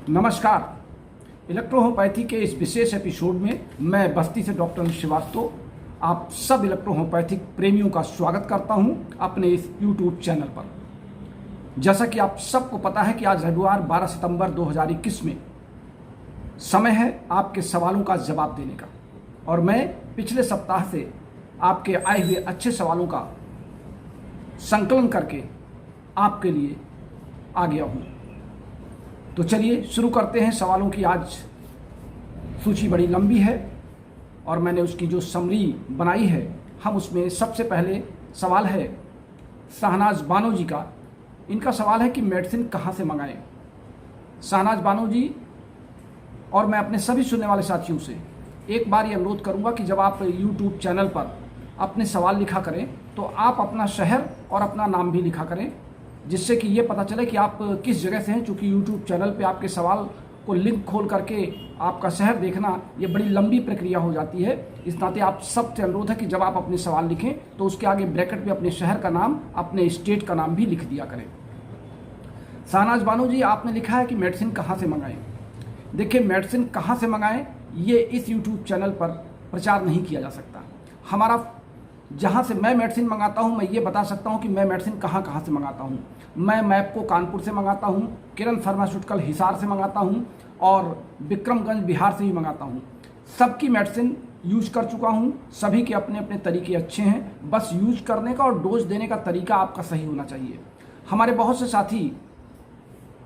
नमस्कार। इलेक्ट्रोहोम्योपैथी के इस विशेष एपिसोड में मैं बस्ती से डॉक्टर अनिल श्रीवास्तव आप सब इलेक्ट्रोहोम्योपैथिक प्रेमियों का स्वागत करता हूं अपने इस यूट्यूब चैनल पर। जैसा कि आप सबको पता है कि आज रविवार 12 सितंबर 2021 में समय है आपके सवालों का जवाब देने का, और मैं पिछले सप्ताह से आपके आए हुए अच्छे सवालों का संकलन करके आपके लिए आ गया हूं। तो चलिए शुरू करते हैं। सवालों की आज सूची बड़ी लंबी है और मैंने उसकी जो समरी बनाई है, हम उसमें सबसे पहले सवाल है शहनाज बानो जी का। इनका सवाल है कि मेडिसिन कहाँ से मंगाएं। शहनाज बानो जी और मैं अपने सभी सुनने वाले साथियों से एक बार ये अनुरोध करूँगा कि जब आप यूट्यूब चैनल पर अपने सवाल लिखा करें तो आप अपना शहर और अपना नाम भी लिखा करें, जिससे कि ये पता चले कि आप किस जगह से हैं। चूँकि यूट्यूब चैनल पे आपके सवाल को लिंक खोल करके आपका शहर देखना ये बड़ी लंबी प्रक्रिया हो जाती है। इस नाते आप सबसे अनुरोध है कि जब आप अपने सवाल लिखें तो उसके आगे ब्रैकेट में अपने शहर का नाम, अपने स्टेट का नाम भी लिख दिया करें। शहनाज बानो जी, आपने लिखा है कि मेडिसिन कहाँ से मंगाएं। देखिए, मेडिसिन कहाँ से मंगाएं ये इस यूट्यूब चैनल पर प्रचार नहीं किया जा सकता। हमारा जहाँ से मैं मेडिसिन मंगाता हूँ, मैं ये बता सकता हूँ कि मैं मेडिसिन कहाँ से मंगाता हूँ। मैं मैपको कानपुर से मंगाता हूँ, किरण फार्मास्यूटिकल हिसार से मंगाता हूँ और विक्रमगंज बिहार से भी मंगाता हूँ। सबकी मेडिसिन यूज कर चुका हूँ, सभी के अपने अपने तरीके अच्छे हैं। बस यूज करने का और डोज देने का तरीका आपका सही होना चाहिए। हमारे बहुत से साथी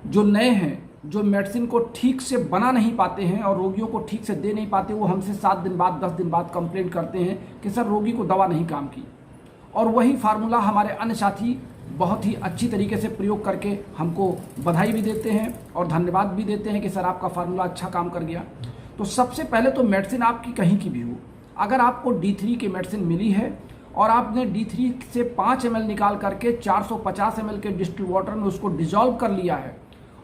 जो नए हैं, जो मेडिसिन को ठीक से बना नहीं पाते हैं और रोगियों को ठीक से दे नहीं पाते, वो हमसे 7 दिन बाद 10 दिन बाद कंप्लेंट करते हैं कि सर रोगी को दवा नहीं काम की। और वही फार्मूला हमारे अन्य साथी बहुत ही अच्छी तरीके से प्रयोग करके हमको बधाई भी देते हैं और धन्यवाद भी देते हैं कि सर आपका फार्मूला अच्छा काम कर गया। तो सबसे पहले तो मेडिसिन आपकी कहीं की भी हो, अगर आपको D3 की मेडिसिन मिली है और आपने D3 से 5 ml निकाल करके 450 ml के डिस्टिल वाटर में उसको डिजॉल्व कर लिया है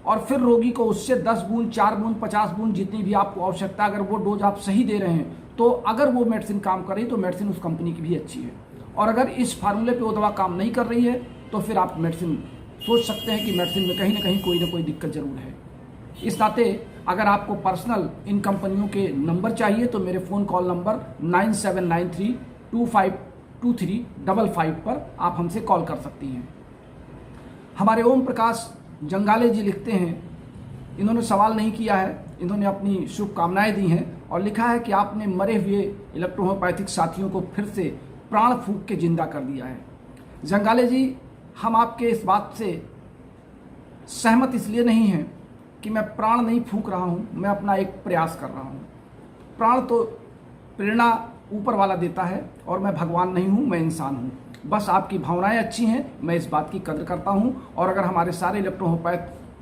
और फिर रोगी को उससे 10 बूंद, 4 बूंद, 50 बूंद जितनी भी आपको आवश्यकता, अगर वो डोज आप सही दे रहे हैं तो अगर वो मेडिसिन काम कर रही है तो मेडिसिन उस कंपनी की भी अच्छी है। और अगर इस फार्मूले पे वो दवा काम नहीं कर रही है तो फिर आप मेडिसिन सोच सकते हैं कि मेडिसिन में कहीं ना कोई दिक्कत जरूर है। इस नाते अगर आपको पर्सनल इन कंपनियों के नंबर चाहिए तो मेरे फ़ोन कॉल नंबर 9793252355 पर आप हमसे कॉल कर सकती हैं। हमारे ओम प्रकाश जंगाले जी लिखते हैं, इन्होंने सवाल नहीं किया है, इन्होंने अपनी शुभकामनाएं दी हैं और लिखा है कि आपने मरे हुए इलेक्ट्रोहोम्योपैथिक साथियों को फिर से प्राण फूंक के जिंदा कर दिया है। जंगाले जी, हम आपके इस बात से सहमत इसलिए नहीं हैं कि मैं प्राण नहीं फूंक रहा हूं, मैं अपना एक प्रयास कर रहा हूं। प्राण तो प्रेरणा ऊपर वाला देता है और मैं भगवान नहीं हूं, मैं इंसान हूं। बस आपकी भावनाएं अच्छी हैं, मैं इस बात की कदर करता हूं। और अगर हमारे सारे इलेक्ट्रोहोम्योपैथ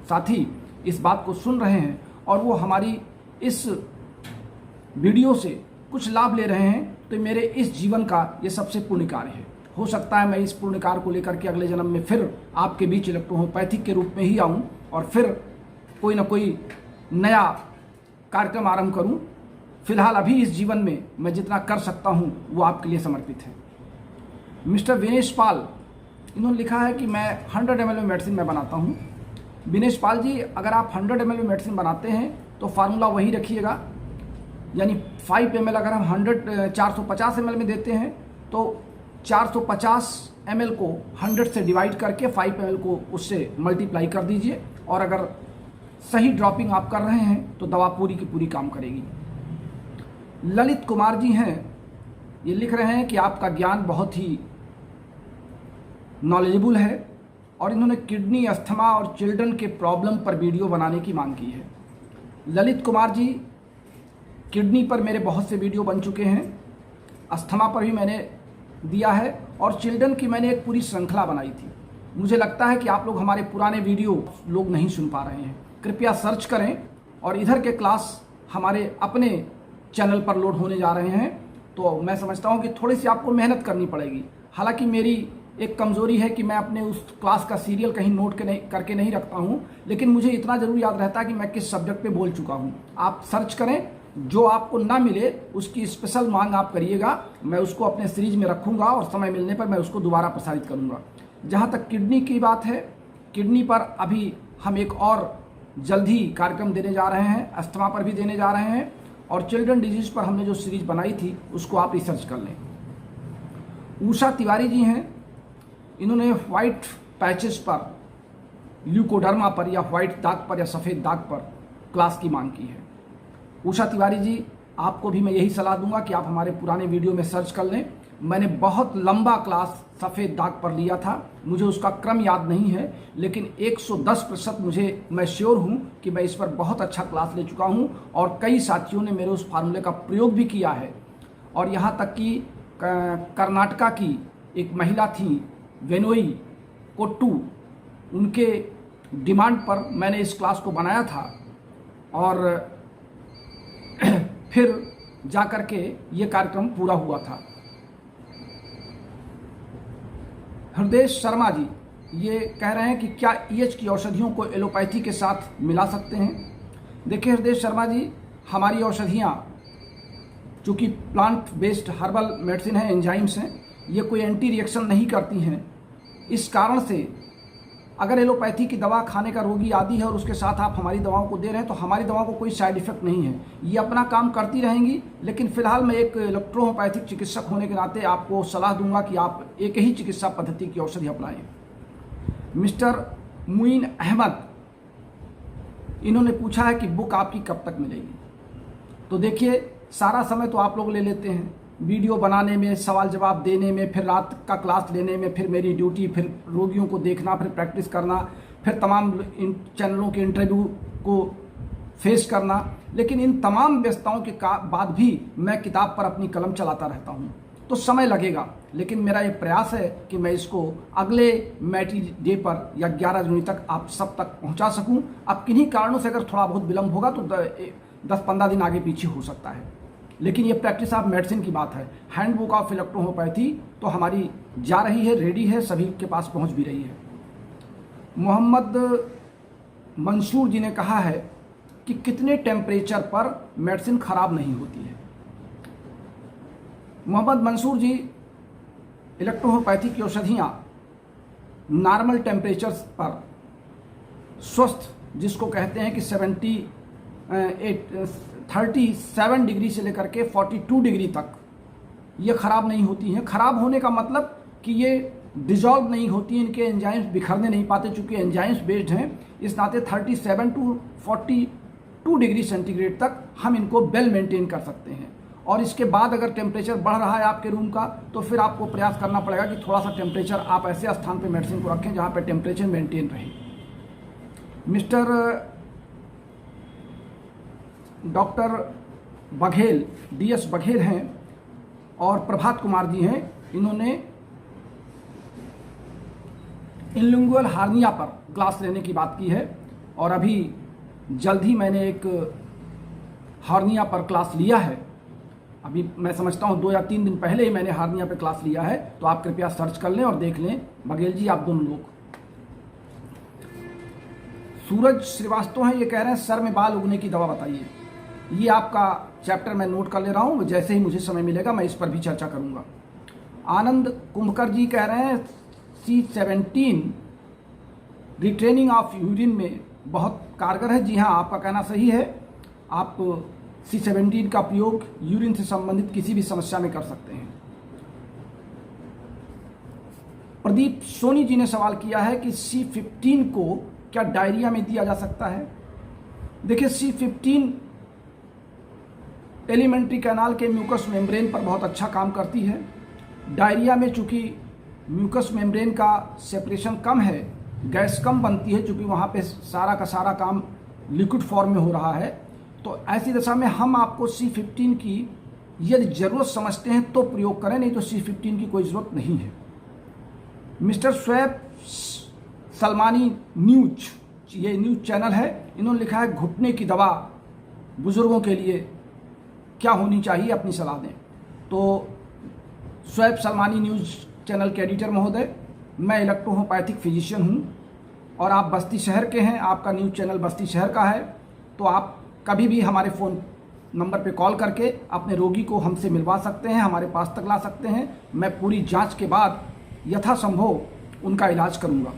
साथी इस बात को सुन रहे हैं और वो हमारी इस वीडियो से कुछ लाभ ले रहे हैं तो मेरे इस जीवन का ये सबसे पुण्य कार्य है। हो सकता है मैं इस पुण्य कार्य को लेकर के अगले जन्म में फिर आपके बीच इलेक्ट्रोहोम्योपैथिक के रूप में ही आऊँ और फिर कोई ना कोई नया कार्यक्रम आरंभ करूँ। फिलहाल अभी इस जीवन में मैं जितना कर सकता हूँ वो आपके लिए समर्पित है। मिस्टर विनेश पाल, इन्होंने लिखा है कि मैं 100 ml में मेडिसिन में बनाता हूँ। विनेश पाल जी, अगर आप 100 ml में मेडिसिन बनाते हैं तो फार्मूला वही रखिएगा, यानी 5 ml अगर हम 450 ml में देते हैं तो 450 ml को 100 से डिवाइड करके 5 ml को उससे मल्टीप्लाई कर दीजिए और अगर सही ड्रॉपिंग आप कर रहे हैं तो दवा पूरी की पूरी काम करेगी। ललित कुमार जी हैं, ये लिख रहे हैं कि आपका ज्ञान बहुत ही नॉलेजेबल है और इन्होंने किडनी, अस्थमा और चिल्ड्रन के प्रॉब्लम पर वीडियो बनाने की मांग की है। ललित कुमार जी, किडनी पर मेरे बहुत से वीडियो बन चुके हैं, अस्थमा पर भी मैंने दिया है और चिल्ड्रन की मैंने एक पूरी श्रृंखला बनाई थी। मुझे लगता है कि आप लोग हमारे पुराने वीडियो लोग नहीं सुन पा रहे हैं, कृपया सर्च करें। और इधर के क्लास हमारे अपने चैनल पर लोड होने जा रहे हैं, तो मैं समझता हूँ कि थोड़ी सी आपको मेहनत करनी पड़ेगी। हालांकि मेरी एक कमज़ोरी है कि मैं अपने उस क्लास का सीरियल कहीं नोट करके नहीं रखता हूँ, लेकिन मुझे इतना ज़रूर याद रहता है कि मैं किस सब्जेक्ट पे बोल चुका हूँ। आप सर्च करें, जो आपको ना मिले उसकी स्पेशल मांग आप करिएगा, मैं उसको अपने सीरीज में रखूँगा और समय मिलने पर मैं उसको दोबारा प्रसारित करूँगा। जहाँ तक किडनी की बात है, किडनी पर अभी हम एक और जल्द ही कार्यक्रम देने जा रहे हैं, अस्थमा पर भी देने जा रहे हैं, और चिल्ड्रन डिजीज पर हमने जो सीरीज बनाई थी उसको आप रिसर्च कर लें। उषा तिवारी जी हैं, इन्होंने वाइट पैचेस पर, ल्यूकोडर्मा पर या वाइट दाग पर या सफ़ेद दाग पर क्लास की मांग की है। उषा तिवारी जी, आपको भी मैं यही सलाह दूंगा कि आप हमारे पुराने वीडियो में सर्च कर लें। मैंने बहुत लंबा क्लास सफ़ेद दाग पर लिया था, मुझे उसका क्रम याद नहीं है, लेकिन 110% मैं श्योर हूँ कि मैं इस पर बहुत अच्छा क्लास ले चुका हूँ, और कई साथियों ने मेरे उस फार्मूले का प्रयोग भी किया है। और यहाँ तक कि कर्नाटका की एक महिला थी वेनोई कोट्टू, उनके डिमांड पर मैंने इस क्लास को बनाया था, और फिर जाकर के ये कार्यक्रम पूरा हुआ था। हृदय शर्मा जी ये कह रहे हैं कि क्या ईएच की औषधियों को एलोपैथी के साथ मिला सकते हैं। देखिए हृदय शर्मा जी, हमारी औषधियाँ चूँकि प्लांट बेस्ड हर्बल मेडिसिन है, एंजाइम्स हैं, ये कोई एंटी रिएक्शन नहीं करती हैं। इस कारण से अगर एलोपैथी की दवा खाने का रोगी आदि है और उसके साथ आप हमारी दवाओं को दे रहे हैं तो हमारी दवाओं को कोई साइड इफेक्ट नहीं है, ये अपना काम करती रहेंगी। लेकिन फिलहाल मैं एक इलेक्ट्रोहोपैथिक चिकित्सक होने के नाते आपको सलाह दूंगा कि आप एक ही चिकित्सा पद्धति की औषधि अपनाएं। मिस्टर मुइन अहमद, इन्होंने पूछा है कि बुक आपकी कब तक मिलेगी। तो देखिए, सारा समय तो आप लोग ले लेते हैं वीडियो बनाने में, सवाल जवाब देने में, फिर रात का क्लास लेने में, फिर मेरी ड्यूटी, फिर रोगियों को देखना, फिर प्रैक्टिस करना, फिर तमाम इन चैनलों के इंटरव्यू को फेस करना। लेकिन इन तमाम व्यस्तताओं के बाद भी मैं किताब पर अपनी कलम चलाता रहता हूँ, तो समय लगेगा। लेकिन मेरा ये प्रयास है कि मैं इसको अगले मैटी डे पर या 11 जनवरी तक आप सब तक पहुँचा सकूँ। अब किन्हीं कारणों से अगर थोड़ा बहुत विलम्ब होगा तो 10-15 दिन आगे पीछे हो सकता है, लेकिन ये प्रैक्टिस ऑफ मेडिसिन की बात है। हैंडबुक ऑफ इलेक्ट्रोहोपैथी तो हमारी जा रही है, रेडी है, सभी के पास पहुंच भी रही है। मोहम्मद मंसूर जी ने कहा है कि कितने टेम्परेचर पर मेडिसिन खराब नहीं होती है। मोहम्मद मंसूर जी, इलेक्ट्रोहोपैथी की औषधियाँ नॉर्मल टेम्परेचर पर स्वस्थ, जिसको कहते हैं कि 37 डिग्री से लेकर के 42 डिग्री तक ये ख़राब नहीं होती हैं। ख़राब होने का मतलब कि ये डिजॉल्व नहीं होती, इनके एंजाइम्स बिखरने नहीं पाते, चूँकि एंजाइम्स बेस्ड हैं। इस नाते 37 to 42 डिग्री सेंटीग्रेड तक हम इनको वेल मेंटेन कर सकते हैं। और इसके बाद अगर टेम्परेचर बढ़ रहा है आपके रूम का, तो फिर आपको प्रयास करना पड़ेगा कि थोड़ा सा टेम्परेचर आप ऐसे स्थान पर मेडिसिन को रखें जहाँ पर टेम्परेचर मेंटेन रहे। Mister doctor Baghel, DS Baghel हैं, और प्रभात कुमार जी हैं, इन्होंने इनलिंगुअल हार्निया पर क्लास लेने की बात की है, और अभी जल्द ही मैंने एक हार्निया पर क्लास लिया है। अभी मैं समझता हूँ 2 या 3 दिन पहले ही मैंने हार्निया पर क्लास लिया है, तो आप कृपया सर्च कर लें और देख लें। बघेल जी, आप दोनों लोग। सूरज श्रीवास्तव हैं, ये कह रहे हैं सर में बाल उगने की दवा बताइए। ये आपका चैप्टर मैं नोट कर ले रहा हूँ, जैसे ही मुझे समय मिलेगा मैं इस पर भी चर्चा करूँगा। आनंद कुंभकर जी कह रहे हैं C17 रिट्रेनिंग ऑफ यूरिन में बहुत कारगर है। जी हाँ, आपका कहना सही है। आप C17 का प्रयोग यूरिन से संबंधित किसी भी समस्या में कर सकते हैं। प्रदीप सोनी जी ने सवाल किया है कि C15 को क्या डायरिया में दिया जा सकता है। देखिए, C15 एलिमेंट्री कैनाल के म्यूकस मेम्ब्रेन पर बहुत अच्छा काम करती है। डायरिया में चूँकि म्यूकस मेम्ब्रेन का सेपरेशन कम है, गैस कम बनती है, चूँकि वहाँ पे सारा का सारा काम लिक्विड फॉर्म में हो रहा है, तो ऐसी दशा में हम आपको C15 की यदि ज़रूरत समझते हैं तो प्रयोग करें, नहीं तो C15 की कोई ज़रूरत नहीं है। मिस्टर स्वैप सलमानी न्यूज, ये न्यूज़ चैनल है, इन्होंने लिखा है घुटने की दवा बुज़ुर्गों के लिए क्या होनी चाहिए, अपनी सलाह दें। तो स्वैप सलमानी न्यूज़ चैनल के एडिटर महोदय, मैं इलेक्ट्रोहोपैथिक फिजिशियन हूँ और आप बस्ती शहर के हैं, आपका न्यूज़ चैनल बस्ती शहर का है, तो आप कभी भी हमारे फ़ोन नंबर पे कॉल करके अपने रोगी को हमसे मिलवा सकते हैं, हमारे पास तक ला सकते हैं। मैं पूरी जांच के बाद यथासंभव उनका इलाज करूँगा।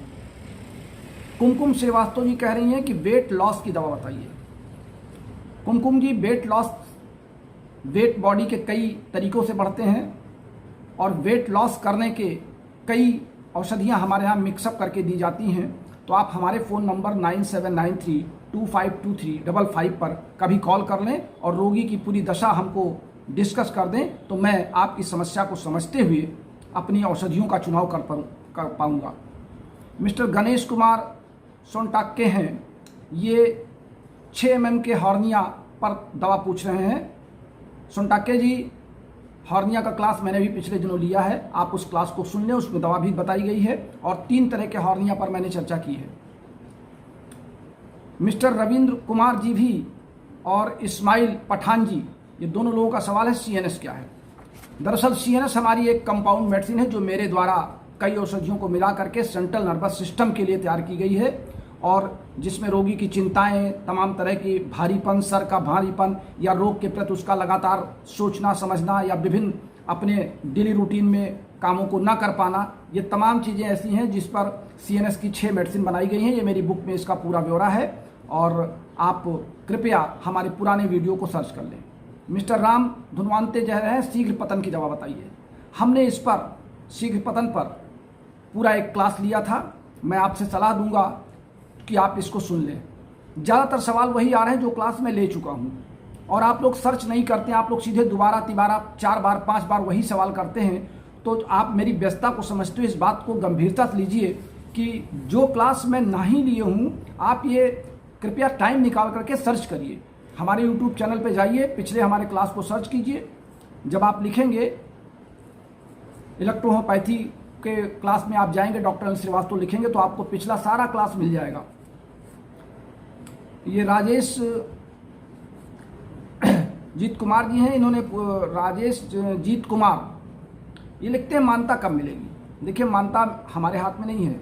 कुमकुम श्रीवास्तव जी कह रही हैं कि वेट लॉस की दवा बताइए। कुमकुम जी, वेट बॉडी के कई तरीकों से बढ़ते हैं और वेट लॉस करने के कई औषधियां हमारे यहाँ मिक्सअप करके दी जाती हैं। तो आप हमारे फ़ोन नंबर 9793252355 पर कभी कॉल कर लें और रोगी की पूरी दशा हमको डिस्कस कर दें, तो मैं आपकी समस्या को समझते हुए अपनी औषधियों का चुनाव कर पाऊँगा। मिस्टर गणेश कुमार सोनटाक्के हैं, ये 6 mm के हॉर्निया पर दवा पूछ रहे हैं। सोनटाक्के जी, हॉर्निया का क्लास मैंने भी पिछले दिनों लिया है, आप उस क्लास को सुन लें, उसमें दवा भी बताई गई है और 3 तरह के हॉर्निया पर मैंने चर्चा की है। मिस्टर रविंद्र कुमार जी भी और इस्माइल पठान जी, ये दोनों लोगों का सवाल है CNS क्या है। दरअसल CNS हमारी एक कंपाउंड मेडिसिन है जो मेरे द्वारा कई औषधियों को मिला करके सेंट्रल नर्वस सिस्टम के लिए तैयार की गई है और जिसमें रोगी की चिंताएं, तमाम तरह की भारीपन, सर का भारीपन या रोग के प्रति उसका लगातार सोचना समझना या विभिन्न अपने डेली रूटीन में कामों को ना कर पाना, ये तमाम चीज़ें ऐसी हैं जिस पर CNS की 6 मेडिसिन बनाई गई हैं। ये मेरी बुक में इसका पूरा ब्यौरा है और आप कृपया हमारे पुराने वीडियो को सर्च कर लें। मिस्टर राम धुनवांते कह रहे हैं शीघ्र पतन की दवा बताइए। हमने इस पर शीघ्र पतन पर पूरा एक क्लास लिया था, मैं आपसे सलाह दूंगा कि आप इसको सुन लें। ज़्यादातर सवाल वही आ रहे हैं जो क्लास में ले चुका हूं और आप लोग सर्च नहीं करते, आप लोग सीधे दोबारा तिबारा 4 बार 5 बार वही सवाल करते हैं। तो आप मेरी व्यस्तता को समझते हुए इस बात को गंभीरता से लीजिए कि जो क्लास मैं नहीं लिए हूँ, आप ये कृपया टाइम निकाल करके सर्च करिए। हमारे YouTube चैनल पे जाइए, पिछले हमारे क्लास को सर्च कीजिए। जब आप लिखेंगे इलेक्ट्रोहोम्योपैथी के क्लास में आप जाएंगे, डॉक्टर अनिल श्रीवास्तव लिखेंगे तो आपको पिछला सारा क्लास मिल जाएगा। ये राजेश जीत कुमार जी हैं, इन्होंने राजेश जीत कुमार ये लिखते हैं मान्यता कब मिलेगी। देखिए, मान्यता हमारे हाथ में नहीं है,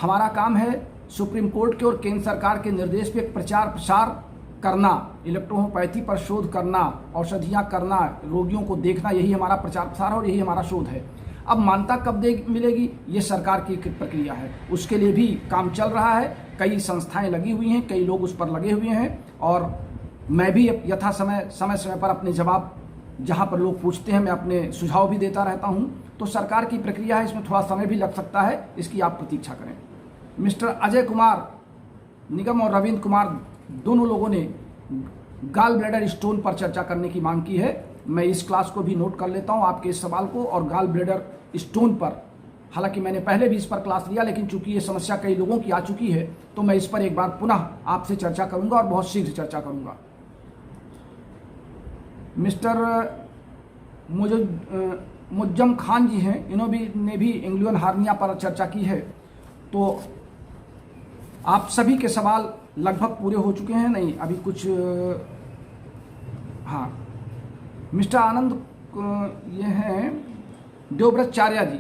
हमारा काम है सुप्रीम कोर्ट के और केंद्र सरकार के निर्देश पे प्रचार प्रसार करना, इलेक्ट्रोहोम्योपैथी पर शोध करना, औषधियाँ करना, रोगियों को देखना, यही हमारा प्रचार प्रसार और यही हमारा शोध है। अब मान्यता कब मिलेगी, ये सरकार की प्रक्रिया है, उसके लिए भी काम चल रहा है। कई संस्थाएं लगी हुई हैं, कई लोग उस पर लगे हुए हैं और मैं भी यथा समय पर अपने जवाब जहां पर लोग पूछते हैं मैं अपने सुझाव भी देता रहता हूं। तो सरकार की प्रक्रिया है, इसमें थोड़ा समय भी लग सकता है, इसकी आप प्रतीक्षा करें। मिस्टर अजय कुमार निगम और रविंद्र कुमार दोनों लोगों ने गाल ब्लैडर स्टोन पर चर्चा करने की मांग की है। मैं इस क्लास को भी नोट कर लेता हूं, आपके इस सवाल को, और गाल ब्लैडर स्टोन पर, हालांकि मैंने पहले भी इस पर क्लास लिया, लेकिन चूंकि ये समस्या कई लोगों की आ चुकी है तो मैं इस पर एक बार पुनः आपसे चर्चा करूंगा और बहुत शीघ्र चर्चा करूंगा। मिस्टर मुज्जम खान जी हैं, इन्होंने भी इंग्लियन हार्निया पर चर्चा की है। तो आप सभी के सवाल लगभग पूरे हो चुके हैं, नहीं अभी कुछ। हाँ, मिस्टर आनंद ये हैं देवव्रतचार्य जी।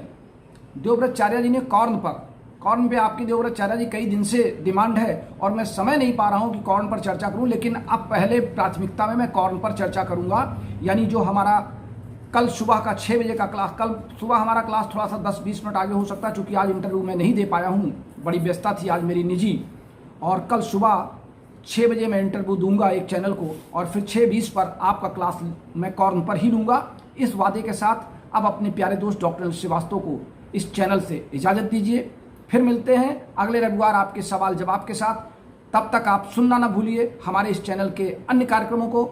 देवव्रतचार्य जी ने कॉर्न पे आपकी देवव्रतचार्य जी कई दिन से डिमांड है और मैं समय नहीं पा रहा हूं कि कॉर्न पर चर्चा करूं, लेकिन अब पहले प्राथमिकता में मैं कॉर्न पर चर्चा करूंगा। यानी जो हमारा कल सुबह का 6 बजे का क्लास, कल सुबह हमारा क्लास थोड़ा सा 10-20 मिनट आगे हो सकता है, चूँकि आज इंटरव्यू मैं नहीं दे पाया हूँ, बड़ी व्यस्तता थी आज मेरी निजी, और कल सुबह 6 बजे मैं इंटरव्यू दूंगा एक चैनल को और फिर 6:20 पर आपका क्लास मैं कॉर्न पर ही लूँगा। इस वादे के साथ अब अपने प्यारे दोस्त डॉक्टर श्रीवास्तव को इस चैनल से इजाज़त दीजिए। फिर मिलते हैं अगले रविवार आपके सवाल जवाब के साथ। तब तक आप सुनना ना भूलिए हमारे इस चैनल के अन्य कार्यक्रमों को।